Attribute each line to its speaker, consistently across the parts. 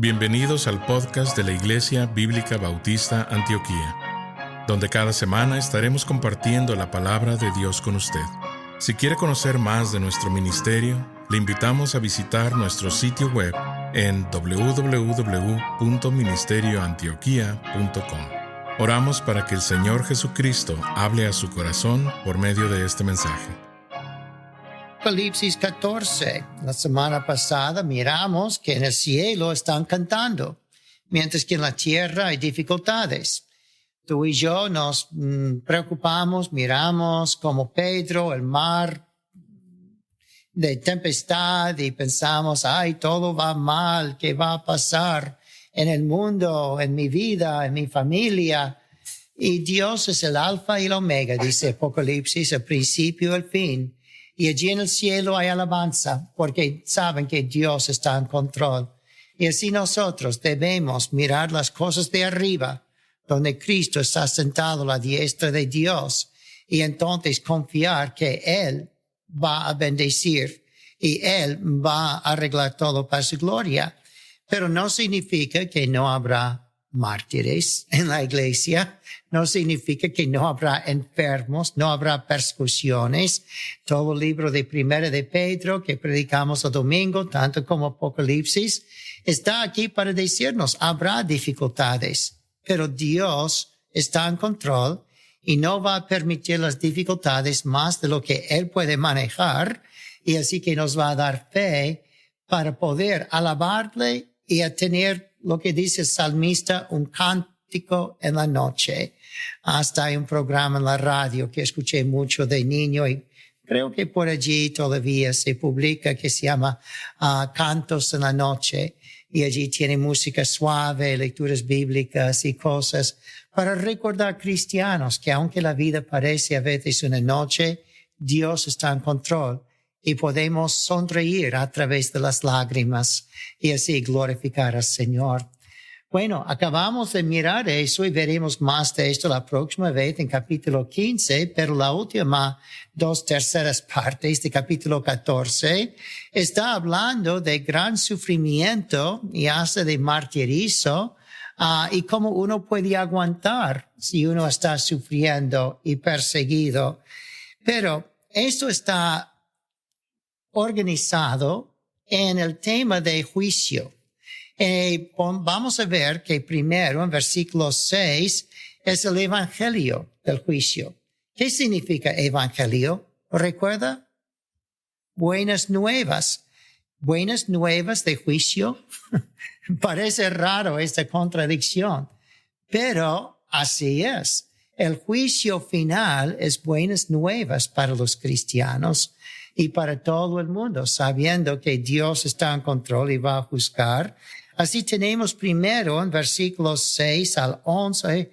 Speaker 1: Bienvenidos al podcast de la Iglesia Bíblica Bautista Antioquía, donde cada semana estaremos compartiendo la palabra de Dios con usted. Si quiere conocer más de nuestro ministerio, le invitamos a visitar nuestro sitio web en www.ministerioantioquia.com. Oramos para que el Señor Jesucristo hable a su corazón por medio de este mensaje.
Speaker 2: Apocalipsis 14. La semana pasada miramos que en el cielo están cantando, mientras que en la tierra hay dificultades. Tú y yo nos preocupamos, miramos como Pedro, el mar de tempestad, y pensamos, todo va mal, ¿qué va a pasar en el mundo, en mi vida, en mi familia? Y Dios es el alfa y el omega, dice Apocalipsis, el principio y el fin. Y allí en el cielo hay alabanza, porque saben que Dios está en control. Y así nosotros debemos mirar las cosas de arriba, donde Cristo está sentado a la diestra de Dios, y entonces confiar que Él va a bendecir y Él va a arreglar todo para su gloria. Pero no significa que no habrá mártires en la iglesia, no significa que no habrá enfermos, no habrá persecuciones. Todo el libro de Primera de Pedro que predicamos el domingo, tanto como Apocalipsis, está aquí para decirnos, habrá dificultades, pero Dios está en control y no va a permitir las dificultades más de lo que Él puede manejar, y así que nos va a dar fe para poder alabarle y a tener lo que dice el salmista, un cántico en la noche. Hasta hay un programa en la radio que escuché mucho de niño y creo que por allí todavía se publica, que se llama Cantos en la Noche, y allí tiene música suave, lecturas bíblicas y cosas para recordar cristianos que aunque la vida parece a veces una noche, Dios está en control. Y podemos sonreír a través de las lágrimas y así glorificar al Señor. Bueno, acabamos de mirar eso y veremos más de esto la próxima vez en capítulo 15, pero la última 2/3 partes de capítulo 14 está hablando de gran sufrimiento y hasta de martirizo, y cómo uno puede aguantar si uno está sufriendo y perseguido. Pero esto está organizado en el tema de juicio. Vamos a ver que primero en versículo 6 es el evangelio del juicio. ¿Qué significa evangelio? ¿Recuerda? Buenas nuevas. Buenas nuevas de juicio. Parece raro esta contradicción, pero así es. El juicio final es buenas nuevas para los cristianos y para todo el mundo, sabiendo que Dios está en control y va a juzgar. Así tenemos primero en versículos 6 al 11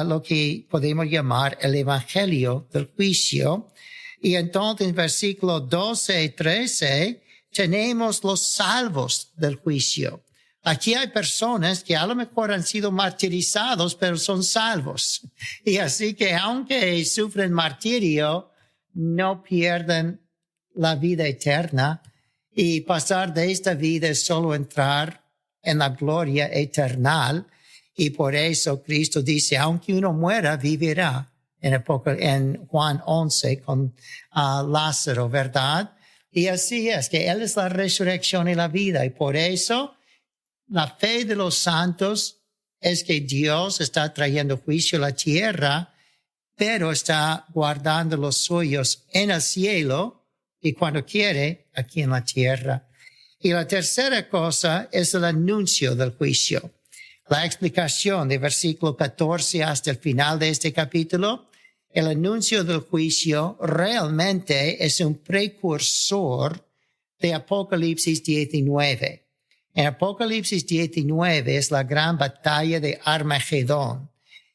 Speaker 2: lo que podemos llamar el evangelio del juicio. Y entonces en versículos 12 y 13 tenemos los salvos del juicio. Aquí hay personas que a lo mejor han sido martirizados, pero son salvos. Y así que aunque sufren martirio, no pierden la vida eterna, y pasar de esta vida es solo entrar en la gloria eterna. Y por eso Cristo dice, aunque uno muera, vivirá. En Juan 11 con Lázaro, ¿verdad? Y así es, que Él es la resurrección y la vida. Y por eso la fe de los santos es que Dios está trayendo juicio a la tierra, pero está guardando los suyos en el cielo y cuando quiere, aquí en la tierra. Y la tercera cosa es el anuncio del juicio. La explicación de versículo 14 hasta el final de este capítulo. El anuncio del juicio realmente es un precursor de Apocalipsis 19. En Apocalipsis 19 es la gran batalla de Armagedón.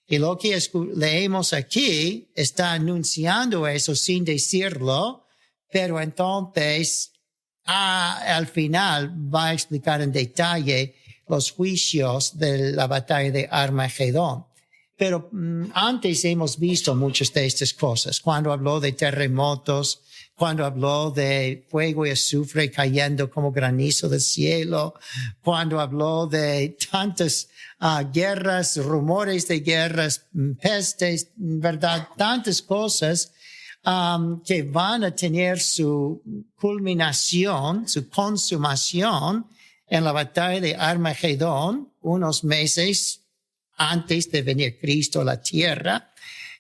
Speaker 2: Y lo que leemos aquí está anunciando eso sin decirlo, pero entonces al final va a explicar en detalle los juicios de la batalla de Armagedón. Pero antes hemos visto muchas de estas cosas. Cuando habló de terremotos, cuando habló de fuego y azufre cayendo como granizo del cielo, cuando habló de tantas guerras, rumores de guerras, pestes, ¿verdad? Tantas cosas que van a tener su culminación, su consumación en la batalla de Armagedón, unos meses antes de venir Cristo a la tierra.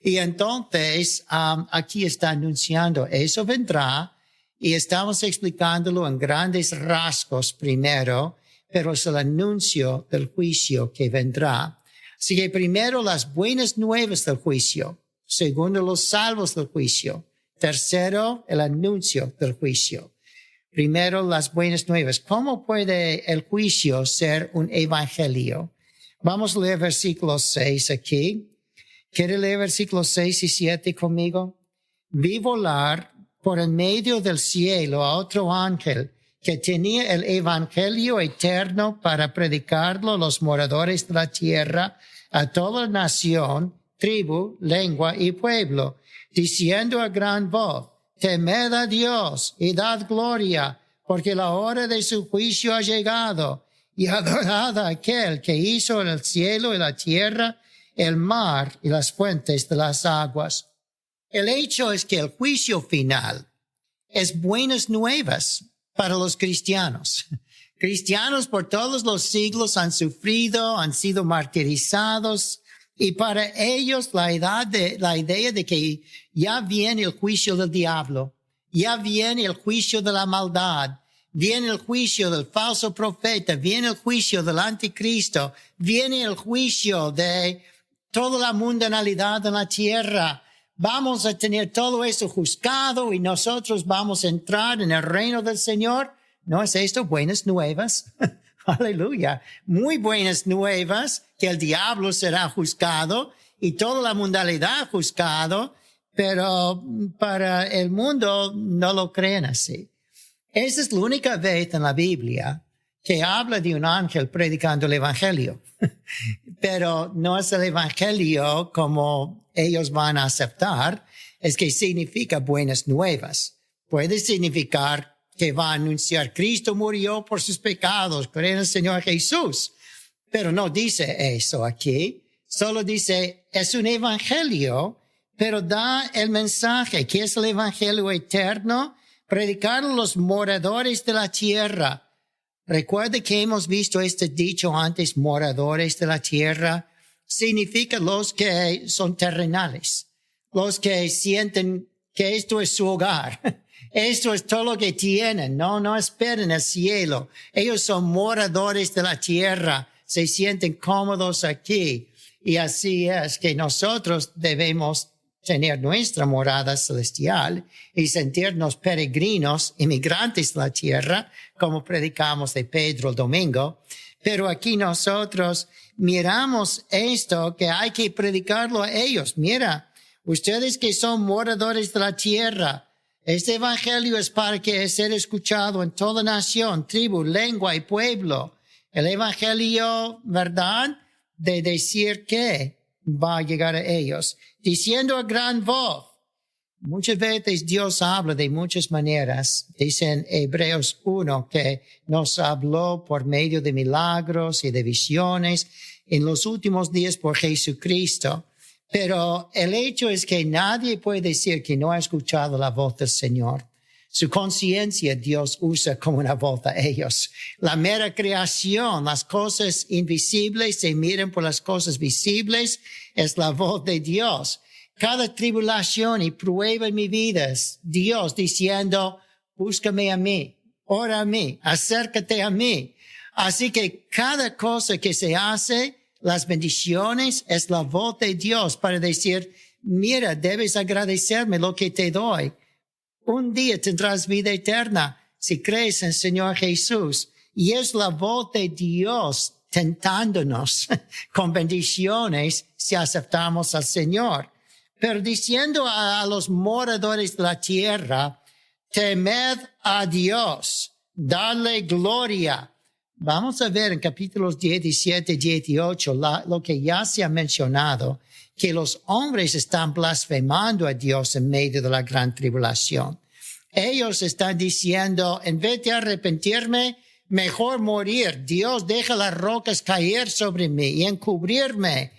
Speaker 2: Y entonces, aquí está anunciando, eso vendrá, y estamos explicándolo en grandes rasgos primero, pero es el anuncio del juicio que vendrá. Así que primero las buenas nuevas del juicio, segundo los salvos del juicio, tercero el anuncio del juicio. Primero las buenas nuevas. ¿Cómo puede el juicio ser un evangelio? Vamos a leer versículo 6 aquí. ¿Quiere leer versículos 6 y 7 conmigo? Vi volar por en medio del cielo a otro ángel que tenía el evangelio eterno para predicarlo a los moradores de la tierra, a toda nación, tribu, lengua y pueblo, diciendo a gran voz, temed a Dios y dad gloria, porque la hora de su juicio ha llegado, y adorad a aquel que hizo el cielo y la tierra, el mar y las fuentes de las aguas. El hecho es que el juicio final es buenas nuevas para los cristianos. Cristianos por todos los siglos han sufrido, han sido martirizados, y para ellos la idea de que ya viene el juicio del diablo, ya viene el juicio de la maldad, viene el juicio del falso profeta, viene el juicio del anticristo, viene el juicio de toda la mundanalidad en la tierra. Vamos a tener todo eso juzgado y nosotros vamos a entrar en el reino del Señor. ¿No es esto buenas nuevas? Aleluya. Muy buenas nuevas, que el diablo será juzgado y toda la mundanalidad juzgado, pero para el mundo no lo creen así. Esa es la única vez en la Biblia que habla de un ángel predicando el evangelio. Pero no es el evangelio como ellos van a aceptar, es que significa buenas nuevas. Puede significar que va a anunciar Cristo murió por sus pecados, creen en el Señor Jesús. Pero no dice eso aquí, solo dice es un evangelio, pero da el mensaje, que es el evangelio eterno, predicar a los moradores de la tierra. Recuerda que hemos visto este dicho antes, moradores de la tierra, significa los que son terrenales, los que sienten que esto es su hogar, esto es todo lo que tienen, no esperan el cielo, ellos son moradores de la tierra, se sienten cómodos aquí, y así es que nosotros debemos tener nuestra morada celestial y sentirnos peregrinos, inmigrantes de la tierra, como predicamos de Pedro el domingo. Pero aquí nosotros miramos esto, que hay que predicarlo a ellos. Mira, ustedes que son moradores de la tierra, este evangelio es para que ser escuchado en toda nación, tribu, lengua y pueblo. El evangelio, ¿verdad? De decir que va a llegar a ellos, diciendo a gran voz. Muchas veces Dios habla de muchas maneras. Dice en Hebreos 1 que nos habló por medio de milagros y de visiones en los últimos días por Jesucristo. Pero el hecho es que nadie puede decir que no ha escuchado la voz del Señor. Su conciencia Dios usa como una voz a ellos. La mera creación, las cosas invisibles se miran por las cosas visibles, es la voz de Dios. Cada tribulación y prueba en mi vida es Dios diciendo, búscame a mí, ora a mí, acércate a mí. Así que cada cosa que se hace, las bendiciones, es la voz de Dios para decir, mira, debes agradecerme lo que te doy. Un día tendrás vida eterna si crees en el Señor Jesús. Y es la voz de Dios tentándonos con bendiciones si aceptamos al Señor. Pero diciendo a los moradores de la tierra, temed a Dios, dadle gloria, vamos a ver en capítulos 17 y 18 lo que ya se ha mencionado, que los hombres están blasfemando a Dios en medio de la gran tribulación. Ellos están diciendo, en vez de arrepentirme, mejor morir. Dios, deja las rocas caer sobre mí y encubrirme.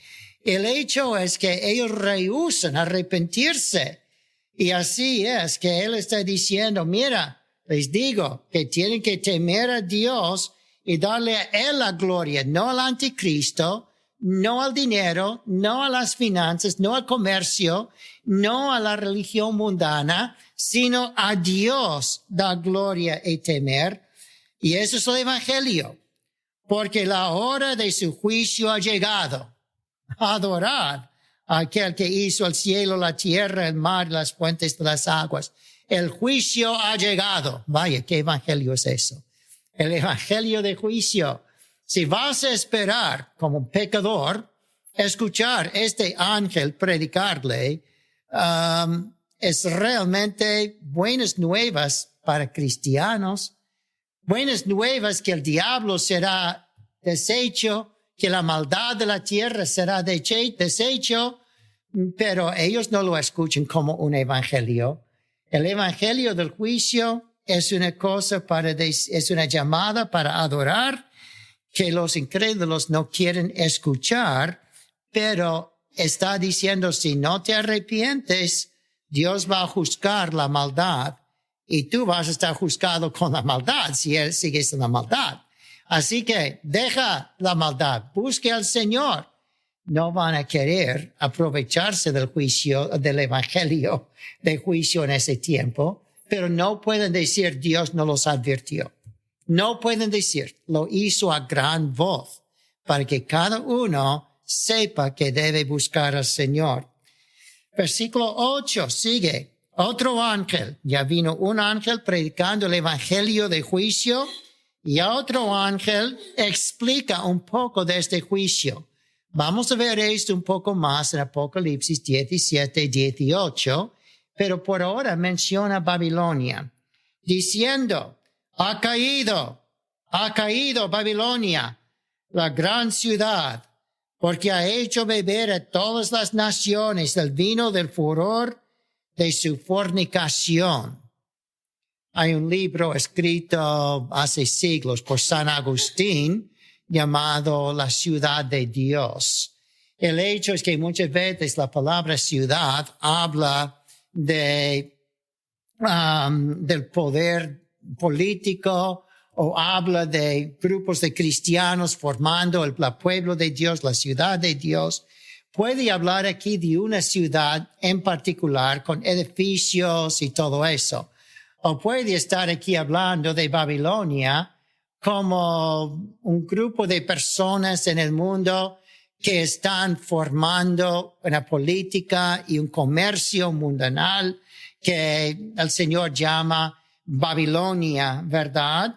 Speaker 2: El hecho es que ellos rehúsan arrepentirse. Y así es que Él está diciendo, mira, les digo que tienen que temer a Dios y darle a Él la gloria, no al anticristo, no al dinero, no a las finanzas, no al comercio, no a la religión mundana, sino a Dios da gloria y temer. Y eso es el evangelio, porque la hora de su juicio ha llegado. Adorar a aquel que hizo el cielo, la tierra, el mar, las fuentes de las aguas. El juicio ha llegado. Vaya, ¿qué evangelio es eso? El evangelio de juicio. Si vas a esperar como un pecador, escuchar este ángel predicarle, es realmente buenas nuevas para cristianos. Buenas nuevas que el diablo será deshecho, que la maldad de la tierra será deshecho, pero ellos no lo escuchan como un evangelio. El evangelio del juicio es una cosa es una llamada para adorar que los incrédulos no quieren escuchar, pero está diciendo, si no te arrepientes, Dios va a juzgar la maldad y tú vas a estar juzgado con la maldad si él sigues en la maldad. Así que deja la maldad, busque al Señor. No van a querer aprovecharse del juicio, del evangelio de juicio en ese tiempo, pero no pueden decir Dios no los advirtió. No pueden decir, lo hizo a gran voz para que cada uno sepa que debe buscar al Señor. Versículo 8 sigue. Otro ángel, ya vino un ángel predicando el evangelio de juicio y otro ángel explica un poco de este juicio. Vamos a ver esto un poco más en Apocalipsis 17 y 18, pero por ahora menciona Babilonia, diciendo, ha caído Babilonia, la gran ciudad, porque ha hecho beber a todas las naciones del vino del furor de su fornicación. Hay un libro escrito hace siglos por San Agustín llamado La ciudad de Dios. El hecho es que muchas veces la palabra ciudad habla del poder político o habla de grupos de cristianos formando el pueblo de Dios, la ciudad de Dios. Puede hablar aquí de una ciudad en particular con edificios y todo eso. O puede estar aquí hablando de Babilonia como un grupo de personas en el mundo que están formando una política y un comercio mundanal que el Señor llama Babilonia, ¿verdad?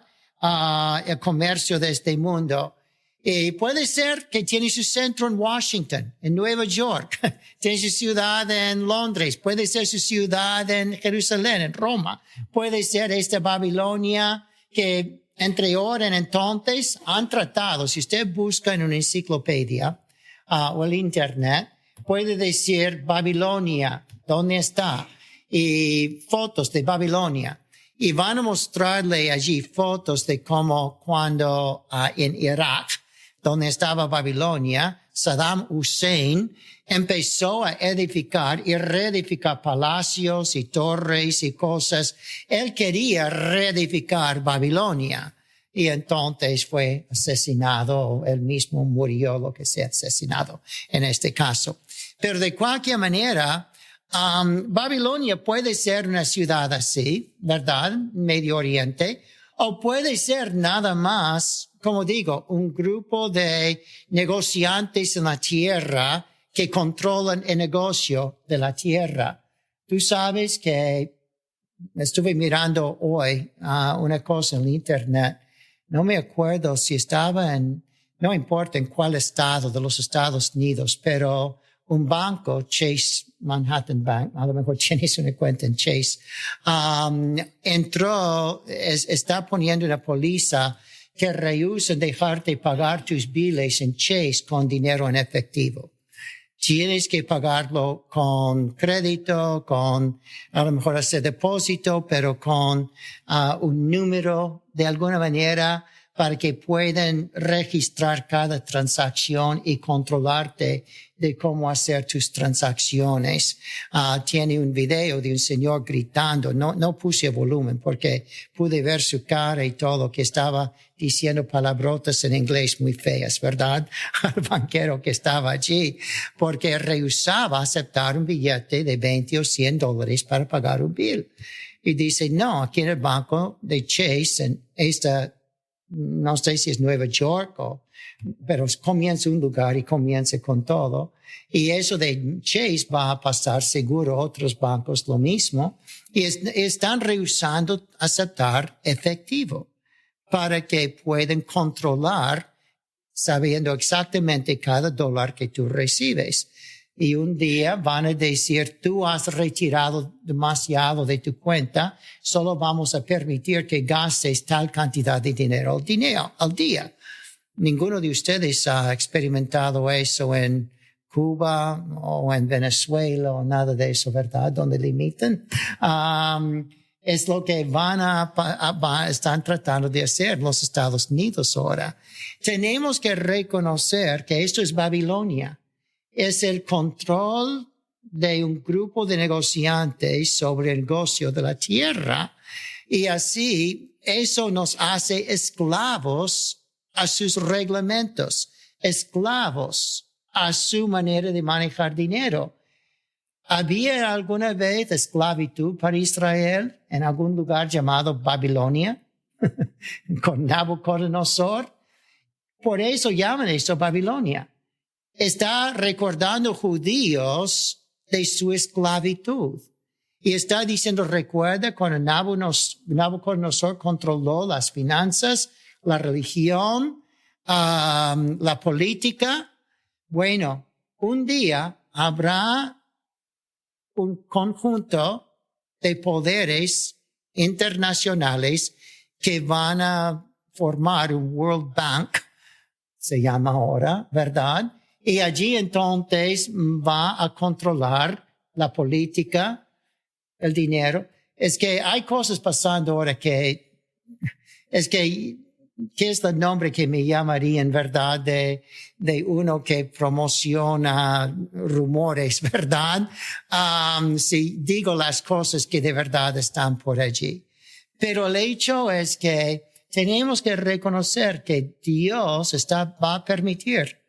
Speaker 2: El comercio de este mundo. Y puede ser que tiene su centro en Washington, en Nueva York, tiene su ciudad en Londres, puede ser su ciudad en Jerusalén, en Roma, puede ser esta Babilonia que entre ahora en entonces han tratado, si usted busca en una enciclopedia o el internet, puede decir Babilonia, ¿dónde está? Y fotos de Babilonia. Y van a mostrarle allí fotos de cómo cuando en Irak, donde estaba Babilonia, Saddam Hussein empezó a edificar y reedificar palacios y torres y cosas. Él quería reedificar Babilonia y entonces fue asesinado. Él mismo murió, lo que sea asesinado en este caso. Pero de cualquier manera, Babilonia puede ser una ciudad así, ¿verdad? Medio Oriente. O puede ser nada más, como digo, un grupo de negociantes en la tierra que controlan el negocio de la tierra. Tú sabes que estuve mirando hoy una cosa en el internet. No me acuerdo si estaba no importa en cuál estado de los Estados Unidos, pero un banco, Chase Manhattan Bank, a lo mejor tienes una cuenta en Chase, está poniendo una póliza que rehúsan dejarte pagar tus biles en Chase con dinero en efectivo. Tienes que pagarlo con crédito, a lo mejor hacer depósito, pero con un número de alguna manera para que puedan registrar cada transacción y controlarte de cómo hacer tus transacciones. Tiene un video de un señor gritando, no puse volumen porque pude ver su cara y todo, que estaba diciendo palabrotas en inglés muy feas, ¿verdad? Al banquero que estaba allí, porque rehusaba aceptar un billete de 20 o $100 para pagar un bill. Y dice, no, aquí en el banco de Chase, en no sé si es Nueva York pero comienza un lugar y comienza con todo. Y eso de Chase va a pasar seguro a otros bancos lo mismo. Y están rehusando aceptar efectivo para que puedan controlar sabiendo exactamente cada dólar que tú recibes. Y un día van a decir, tú has retirado demasiado de tu cuenta, solo vamos a permitir que gastes tal cantidad de dinero al día. Ninguno de ustedes ha experimentado eso en Cuba o en Venezuela o nada de eso, ¿verdad? Donde limitan. Es lo que están tratando de hacer los Estados Unidos ahora. Tenemos que reconocer que esto es Babilonia. Es el control de un grupo de negociantes sobre el negocio de la tierra. Y así, eso nos hace esclavos a sus reglamentos, esclavos a su manera de manejar dinero. ¿Había alguna vez esclavitud para Israel en algún lugar llamado Babilonia? Con Nabucodonosor. Por eso llaman esto Babilonia. Está recordando judíos de su esclavitud. Y está diciendo, recuerda cuando Nabucodonosor controló las finanzas, la religión, la política. Bueno, un día habrá un conjunto de poderes internacionales que van a formar un World Bank, se llama ahora, ¿verdad? Y allí entonces va a controlar la política, el dinero. Es que hay cosas pasando ahora ¿qué es el nombre que me llamarían, verdad, de uno que promociona rumores, verdad? Si digo las cosas que de verdad están por allí. Pero el hecho es que tenemos que reconocer que Dios va a permitir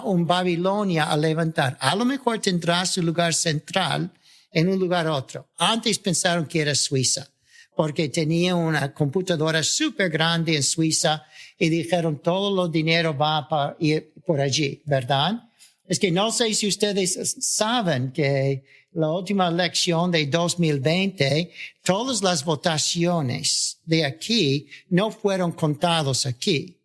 Speaker 2: un Babilonia a levantar. A lo mejor tendrá su lugar central en un lugar otro. Antes pensaron que era Suiza, porque tenía una computadora súper grande en Suiza y dijeron todo el dinero va a ir por allí, ¿verdad? Es que no sé si ustedes saben que la última elección de 2020, todas las votaciones de aquí no fueron contados aquí.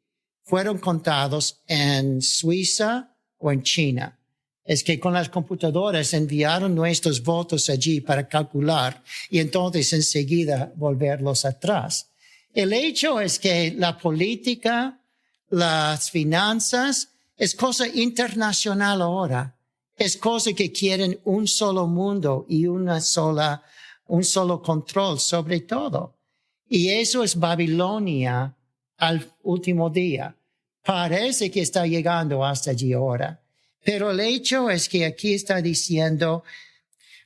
Speaker 2: Fueron contados en Suiza o en China. Es que con las computadoras enviaron nuestros votos allí para calcular y entonces enseguida volverlos atrás. El hecho es que la política, las finanzas, es cosa internacional ahora. Es cosa que quieren un solo mundo y un solo control sobre todo. Y eso es Babilonia al último día. Parece que está llegando hasta allí ahora. Pero el hecho es que aquí está diciendo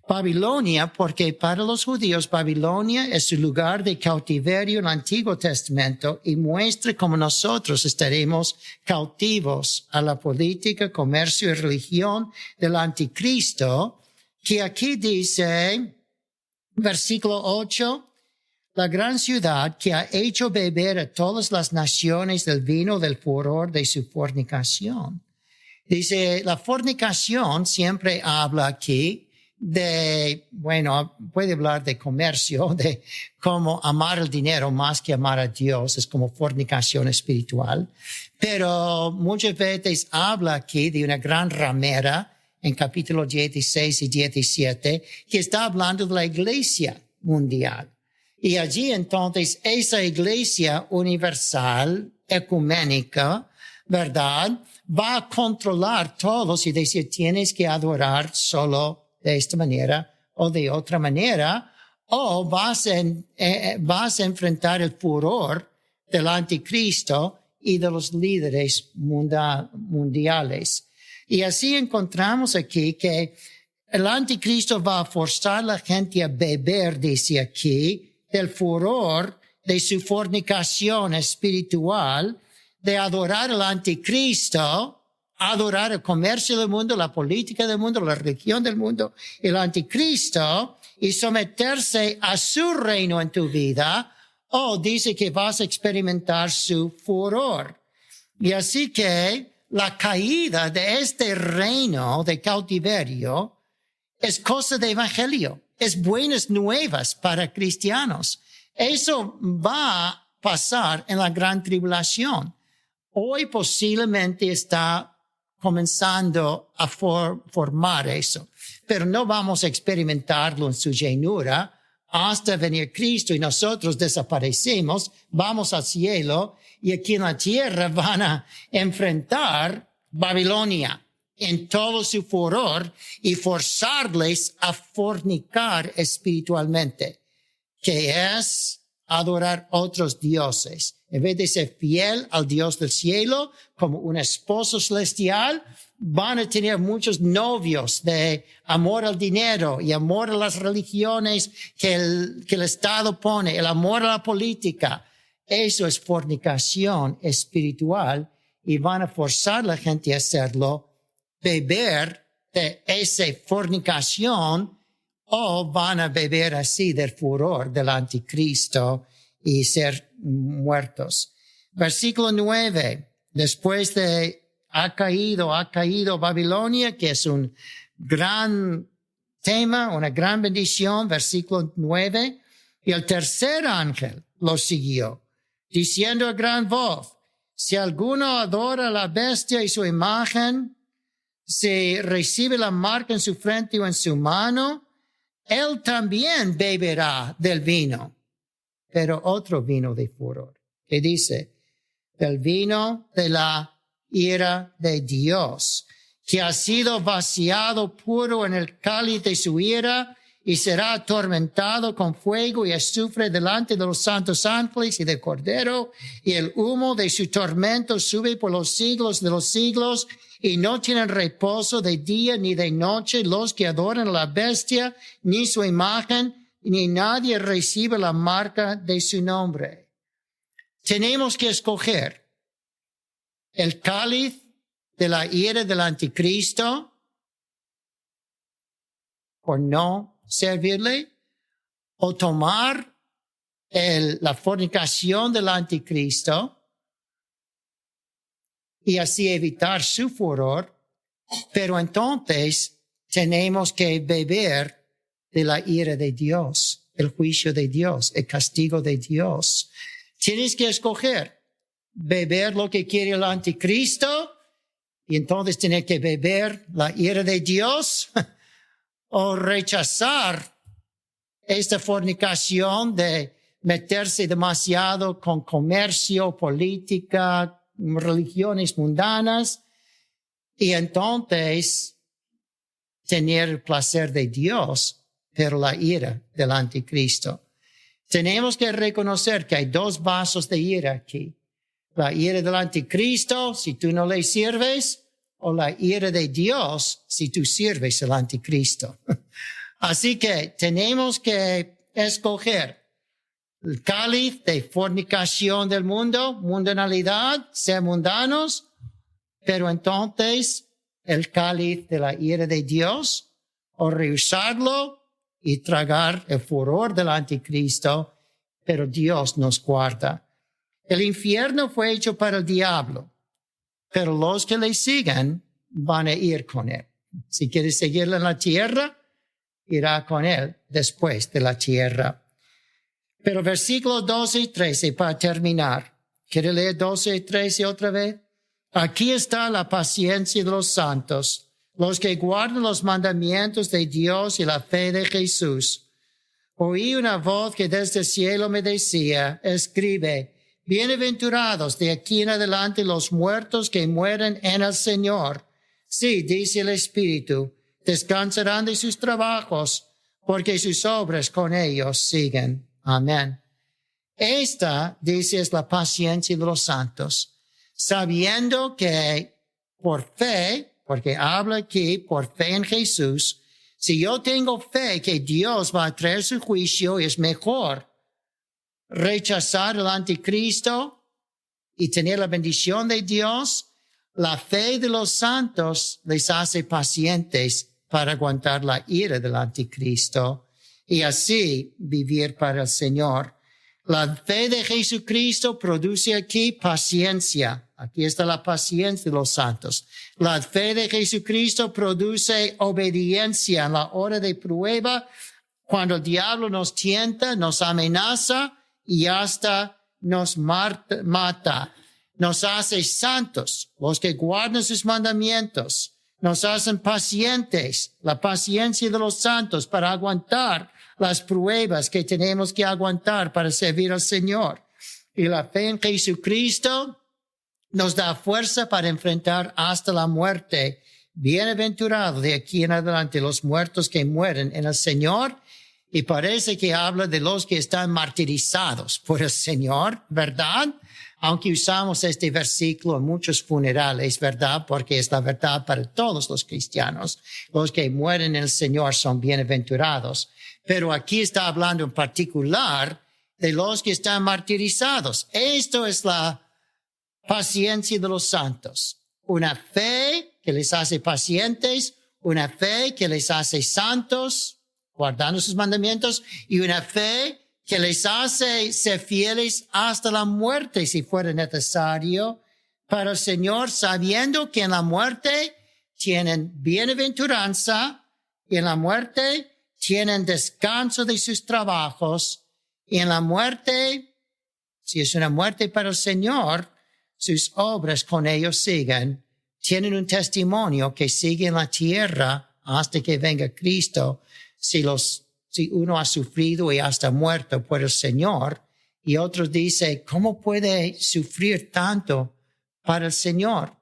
Speaker 2: Babilonia, porque para los judíos Babilonia es su lugar de cautiverio en el Antiguo Testamento y muestra cómo nosotros estaremos cautivos a la política, comercio y religión del anticristo, que aquí dice, versículo 8, la gran ciudad que ha hecho beber a todas las naciones del vino del furor de su fornicación. Dice, la fornicación siempre habla aquí puede hablar de comercio, de cómo amar el dinero más que amar a Dios, es como fornicación espiritual. Pero muchas veces habla aquí de una gran ramera en capítulo 16 y 17 que está hablando de la iglesia mundial. Y allí entonces esa iglesia universal ecuménica, ¿verdad? Va a controlar todos y decir, tienes que adorar solo de esta manera o de otra manera, o vas a enfrentar el furor del anticristo y de los líderes mundiales. Y así encontramos aquí que el anticristo va a forzar a la gente a beber, dice aquí, del furor de su fornicación espiritual, de adorar al anticristo, adorar el comercio del mundo, la política del mundo, la religión del mundo, el anticristo, y someterse a su reino en tu vida, o dice que vas a experimentar su furor. Y así que la caída de este reino de cautiverio es cosa de evangelio, es buenas nuevas para cristianos. Eso va a pasar en la gran tribulación. Hoy posiblemente está comenzando a formar eso, pero no vamos a experimentarlo en su llenura hasta venir Cristo y nosotros desaparecemos, vamos al cielo y aquí en la tierra van a enfrentar Babilonia en todo su furor y forzarles a fornicar espiritualmente, que es adorar otros dioses. En vez de ser fiel al Dios del cielo como un esposo celestial, van a tener muchos novios de amor al dinero y amor a las religiones que el Estado pone, el amor a la política. Eso es fornicación espiritual y van a forzar a la gente a hacerlo, beber de esa fornicación, o van a beber así del furor del anticristo y ser muertos. Versículo 9. Después de ha caído Babilonia, que es un gran tema, una gran bendición, versículo 9. Y el tercer ángel lo siguió, diciendo a gran voz, si alguno adora a la bestia y su imagen, si recibe la marca en su frente o en su mano, él también beberá del vino, pero otro vino de furor. Que dice, del vino de la ira de Dios, que ha sido vaciado puro en el cáliz de su ira, y será atormentado con fuego y azufre delante de los santos ángeles y del Cordero, y el humo de su tormento sube por los siglos de los siglos, y no tienen reposo de día ni de noche los que adoran a la bestia, ni su imagen, ni nadie recibe la marca de su nombre. Tenemos que escoger el cáliz de la ira del anticristo por no servirle, o tomar la fornicación del anticristo y así evitar su furor, pero entonces tenemos que beber de la ira de Dios, el juicio de Dios, el castigo de Dios. Tienes que escoger beber lo que quiere el anticristo y entonces tener que beber la ira de Dios, o rechazar esta fornicación de meterse demasiado con comercio, política, religiones mundanas, y entonces tener el placer de Dios, pero la ira del anticristo. Tenemos que reconocer que hay dos vasos de ira aquí. La ira del anticristo, si tú no le sirves, o la ira de Dios si tú sirves al anticristo. Así que tenemos que escoger el cáliz de fornicación del mundo, mundanalidad, ser mundanos, pero entonces el cáliz de la ira de Dios, o rehusarlo y tragar el furor del anticristo, pero Dios nos guarda. El infierno fue hecho para el diablo, pero los que le sigan van a ir con él. Si quieres seguirle en la tierra, irá con él después de la tierra. Pero versículos 12 y 13 para terminar. ¿Quiere leer 12 y 13 otra vez? Aquí está la paciencia de los santos, los que guardan los mandamientos de Dios y la fe de Jesús. Oí una voz que desde el cielo me decía, escribe, Bienaventurados de aquí en adelante los muertos que mueren en el Señor. Sí, dice el Espíritu, descansarán de sus trabajos, porque sus obras con ellos siguen. Amén. Esta, dice, es la paciencia de los santos, sabiendo que por fe, porque habla aquí por fe en Jesús, si yo tengo fe que Dios va a traer su juicio, es mejor rechazar al anticristo y tener la bendición de Dios. La fe de los santos les hace pacientes para aguantar la ira del anticristo y así vivir para el Señor. La fe de Jesucristo produce aquí paciencia. Aquí está la paciencia de los santos. La fe de Jesucristo produce obediencia en la hora de prueba, cuando el diablo nos tienta, nos amenaza y hasta nos mata. Nos hace santos, los que guardan sus mandamientos. Nos hacen pacientes, la paciencia de los santos para aguantar las pruebas que tenemos que aguantar para servir al Señor. Y la fe en Jesucristo nos da fuerza para enfrentar hasta la muerte. Bienaventurados de aquí en adelante los muertos que mueren en el Señor. Y parece que habla de los que están martirizados por el Señor, ¿verdad? Aunque usamos este versículo en muchos funerales, ¿verdad? Porque es la verdad para todos los cristianos. Los que mueren en el Señor son bienaventurados. Pero aquí está hablando en particular de los que están martirizados. Esto es la paciencia de los santos. Una fe que les hace pacientes, una fe que les hace santos, guardando sus mandamientos, y una fe que les hace ser fieles hasta la muerte si fuera necesario para el Señor, sabiendo que en la muerte tienen bienaventuranza y en la muerte tienen descanso de sus trabajos, y en la muerte, si es una muerte para el Señor, sus obras con ellos siguen. Tienen un testimonio que sigue en la tierra hasta que venga Cristo. Si uno ha sufrido y hasta muerto por el Señor, y otros dicen, ¿cómo puede sufrir tanto para el Señor?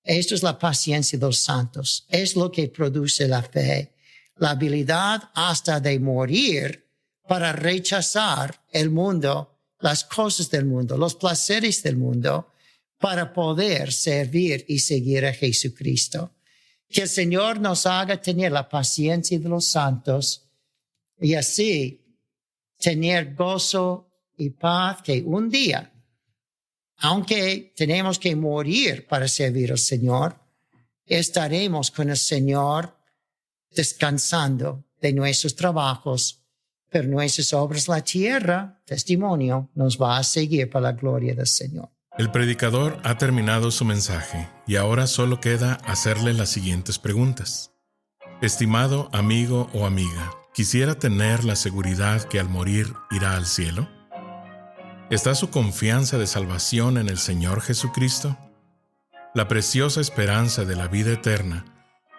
Speaker 2: Esto es la paciencia de los santos. Es lo que produce la fe. La habilidad hasta de morir para rechazar el mundo, las cosas del mundo, los placeres del mundo, para poder servir y seguir a Jesucristo. Que el Señor nos haga tener la paciencia de los santos y así tener gozo y paz que un día, aunque tenemos que morir para servir al Señor, estaremos con el Señor descansando de nuestros trabajos, pero nuestras obras, la tierra, testimonio, nos va a seguir para la gloria del Señor.
Speaker 1: El predicador ha terminado su mensaje y ahora solo queda hacerle las siguientes preguntas. Estimado amigo o amiga, ¿quisiera tener la seguridad que al morir irá al cielo? ¿Está su confianza de salvación en el Señor Jesucristo? La preciosa esperanza de la vida eterna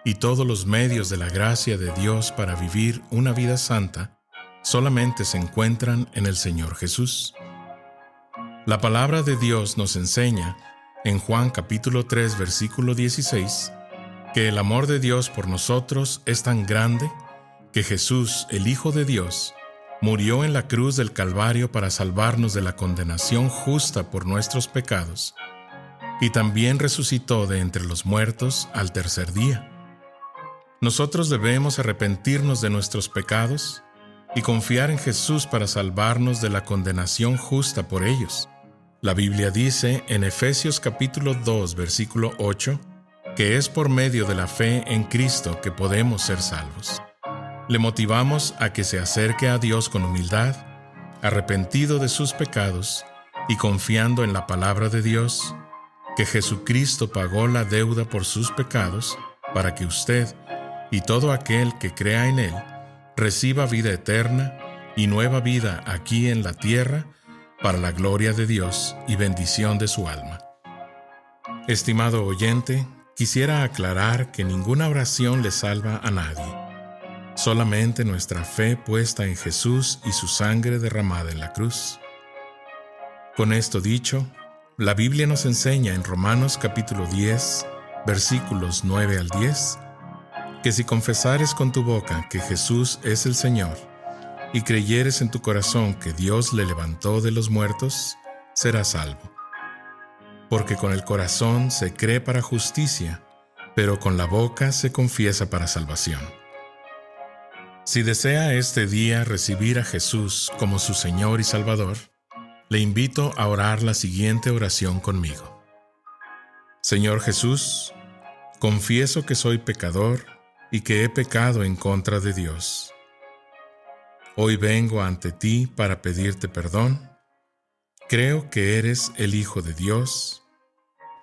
Speaker 1: y todos los medios de la gracia de Dios para vivir una vida santa solamente se encuentran en el Señor Jesús. La palabra de Dios nos enseña, en Juan capítulo 3, versículo 16, que el amor de Dios por nosotros es tan grande que Jesús, el Hijo de Dios, murió en la cruz del Calvario para salvarnos de la condenación justa por nuestros pecados, y también resucitó de entre los muertos al tercer día. Nosotros debemos arrepentirnos de nuestros pecados y confiar en Jesús para salvarnos de la condenación justa por ellos. La Biblia dice en Efesios capítulo 2, versículo 8, que es por medio de la fe en Cristo que podemos ser salvos. Le motivamos a que se acerque a Dios con humildad, arrepentido de sus pecados y confiando en la palabra de Dios, que Jesucristo pagó la deuda por sus pecados para que usted y todo aquel que crea en Él reciba vida eterna y nueva vida aquí en la tierra para la gloria de Dios y bendición de su alma. Estimado oyente, quisiera aclarar que ninguna oración le salva a nadie. Solamente nuestra fe puesta en Jesús y su sangre derramada en la cruz. Con esto dicho, la Biblia nos enseña en Romanos capítulo 10, versículos 9 al 10, que si confesares con tu boca que Jesús es el Señor, y creyeres en tu corazón que Dios le levantó de los muertos, serás salvo. Porque con el corazón se cree para justicia, pero con la boca se confiesa para salvación. Si desea este día recibir a Jesús como su Señor y Salvador, le invito a orar la siguiente oración conmigo. Señor Jesús, confieso que soy pecador y que he pecado en contra de Dios. Hoy vengo ante ti para pedirte perdón. Creo que eres el Hijo de Dios,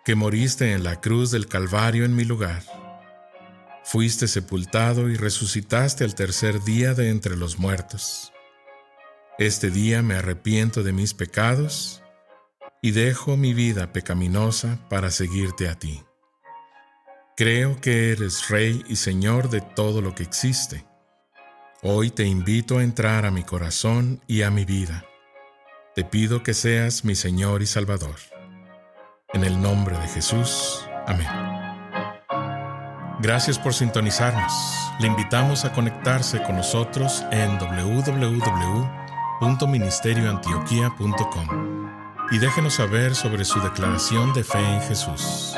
Speaker 1: que moriste en la cruz del Calvario en mi lugar. Fuiste sepultado y resucitaste al tercer día de entre los muertos. Este día me arrepiento de mis pecados y dejo mi vida pecaminosa para seguirte a ti. Creo que eres Rey y Señor de todo lo que existe. Hoy te invito a entrar a mi corazón y a mi vida. Te pido que seas mi Señor y Salvador. En el nombre de Jesús. Amén. Gracias por sintonizarnos. Le invitamos a conectarse con nosotros en www.ministerioantioquia.com y déjenos saber sobre su declaración de fe en Jesús.